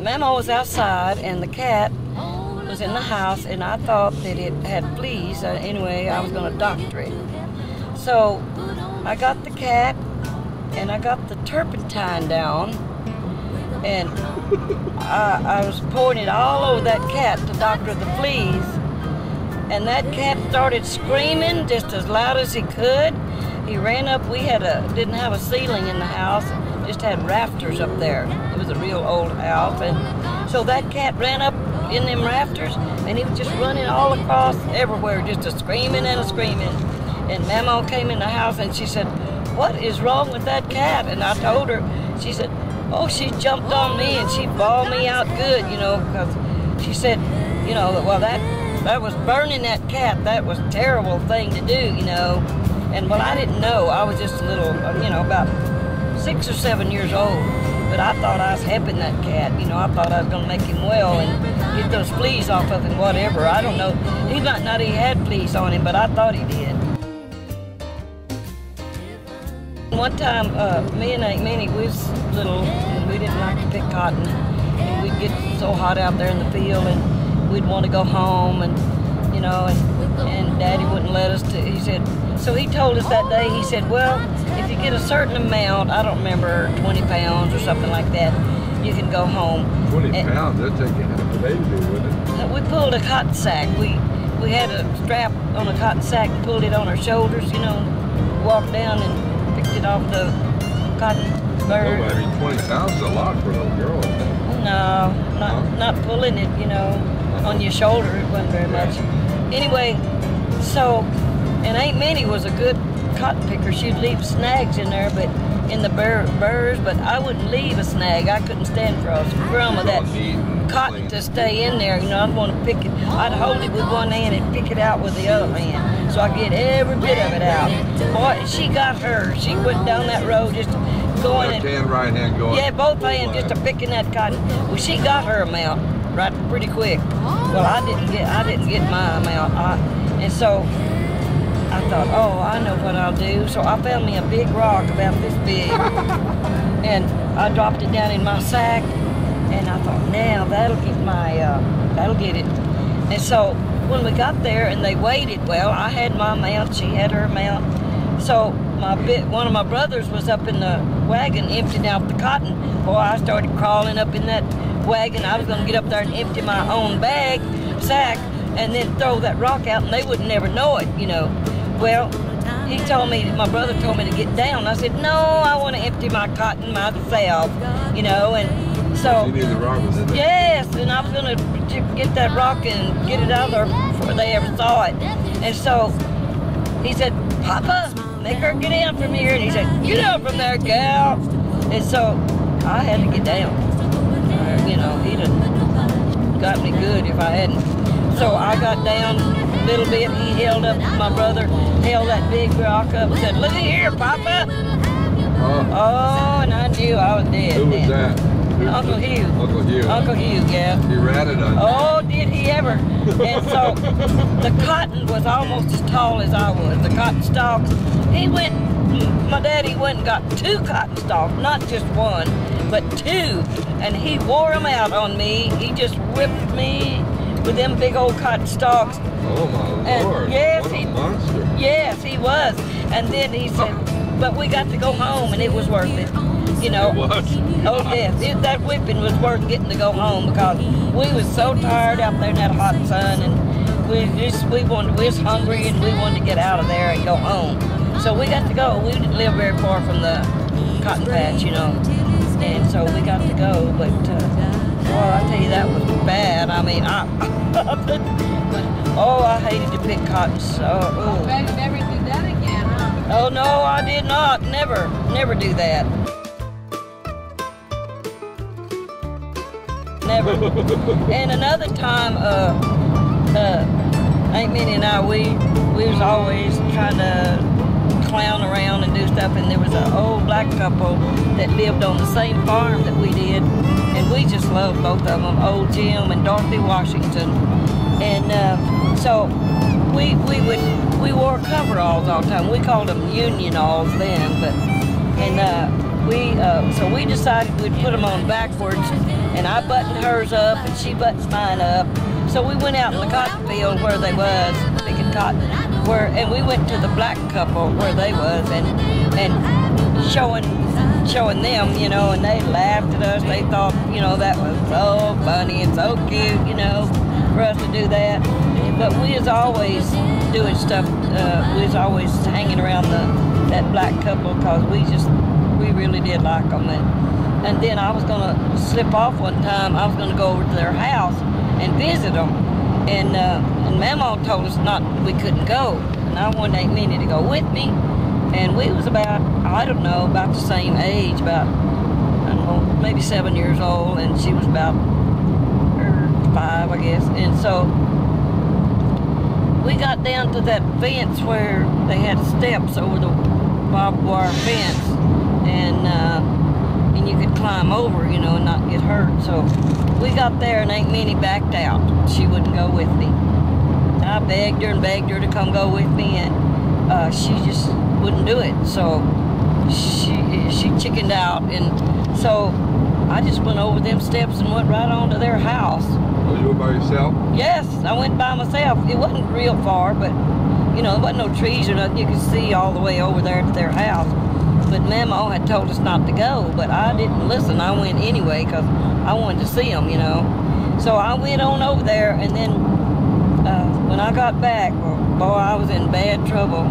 Mama was outside and the cat was in the house, and I thought that it had fleas. Anyway, I was going to doctor it. So I got the cat and I got the turpentine down, and I was pouring it all over that cat to doctor the fleas. And that cat started screaming just as loud as he could. He ran up. We didn't have a ceiling in the house, just had rafters up there. It was a real old house, and so that cat ran up in them rafters, and he was just running all across everywhere, just a screaming and a screaming. And Mama came in the house and she said, "What is wrong with that cat?" And I told her. She said, "Oh, she jumped on me and she bawled me out good, you know, because she said, you know, well, that was burning that cat. That was a terrible thing to do, you know." And well, I didn't know. I was just a little, you know, about 6 or 7 years old. But I thought I was helping that cat. You know, I thought I was going to make him well and get those fleas off of him, whatever. I don't know. He might not have had fleas on him, but I thought he did. One time, me and Aunt Minnie, we was little, and we didn't like to pick cotton. And we'd get so hot out there in the field, and we'd want to go home, and, you know, and Daddy wouldn't let us he said, so he told us that day, he said, well, if you get a certain amount, I don't remember, 20 pounds or something like that, you can go home. 20 pounds, that'd take you half a day to do, wouldn't it? We pulled a cotton sack. We had a strap on a cotton sack and pulled it on our shoulders, you know, walked down and picked it off the cotton bird. Oh, I mean, 20 pounds is a lot for a little girl, isn't it? No, not pulling it, you know, on your shoulder. It wasn't very much. Anyway, so, and Aunt Minnie was a good cotton picker. She'd leave snags in there, but in the burrs, but I wouldn't leave a snag. I couldn't stand for a scrum of that cotton to stay in there. You know, I'd want to pick it. I'd hold it with one hand and pick it out with the other hand, so I get every bit of it out. Boy, she got her. She went down that road just going. Left hand, right hand going. Yeah, both hands just a picking that cotton. Well, she got her amount right pretty quick. Well, I didn't get my amount. And so I thought, oh, I know what I'll do. So I found me a big rock about this big, and I dropped it down in my sack. And I thought, now that'll get it. And so when we got there and they waited, well, I had my amount, she had her amount. So one of my brothers was up in the wagon emptying out the cotton. Boy, I started crawling up in that wagon. I was going to get up there and empty my own sack, and then throw that rock out, and they would never know it, you know. Well, my brother told me to get down. I said, no, I want to empty my cotton myself, you know, and so. You knew the rock was in there? Yes, and I was going to get that rock and get it out of there before they ever saw it. And so he said, Papa, make her get down from here. And he said, get out from there, gal. And so I had to get down. You know, he'd have got me good if I hadn't. So I got down a little bit. He held up, my brother held that big rock up and said, look here, Papa. Oh, and I knew I was dead. Who was that? Uncle Hugh. Uncle Hugh. Uncle Hugh, yeah. He ratted on you. Oh, did he ever. And so the cotton was almost as tall as I was, the cotton stalks. My daddy went and got 2 cotton stalks, not just one, but 2. And he wore them out on me. He just whipped me with them big old cotton stalks. Oh my Lord, yes, what a monster. Yes, he was. And then he said, but we got to go home and it was worth it. You know. It was? Oh yes, that whipping was worth getting to go home, because we was so tired out there in that hot sun, and we was hungry and we wanted to get out of there and go home. So we got to go. We didn't live very far from the cotton patch, you know. And so we got to go, but well, I tell you, that was bad. I mean, oh, I hated to pick cotton. So, I bet you never do that again, huh? Oh no, I did not. Never do that. Never. And another time, Aunt Minnie and I, we was always trying to clown around and do stuff, and there was an old black couple that lived on the same farm that we did, and we just loved both of them, old Jim and Dorothy Washington. And so we would we wore coveralls all the time. We called them union-alls then, but so we decided we'd put them on backwards, and I buttoned hers up and she buttoned mine up. So we went out in the cotton field where they was picking cotton, and we went to the black couple where they was and showing them, you know, and they laughed at us. They thought, you know, that was so funny and so cute, you know, for us to do that. But we was always doing stuff. We was always hanging around that black couple because we really did like them. And then I was gonna slip off one time. I was gonna go over to their house and visit them. And Mama told us we couldn't go. And I wanted Aunt Minnie to go with me. And we was about, I don't know, about the same age, about, I don't know, maybe 7 years old, and she was about 5, I guess. And so we got down to that fence where they had steps over the barbed wire fence, and you could climb over, you know, and not get hurt. So we got there, and Aunt Minnie backed out. She wouldn't go with me. I begged her to come go with me, and she just wouldn't do it. So she chickened out, and so I just went over them steps and went right on to their house. Oh, you went by yourself? Yes, I went by myself. It wasn't real far, but you know, there wasn't no trees or nothing. You could see all the way over there to their house. But Mama had told us not to go, but I didn't listen. I went anyway because I wanted to see them, you know. So I went on over there, and then when I got back, well, boy, I was in bad trouble.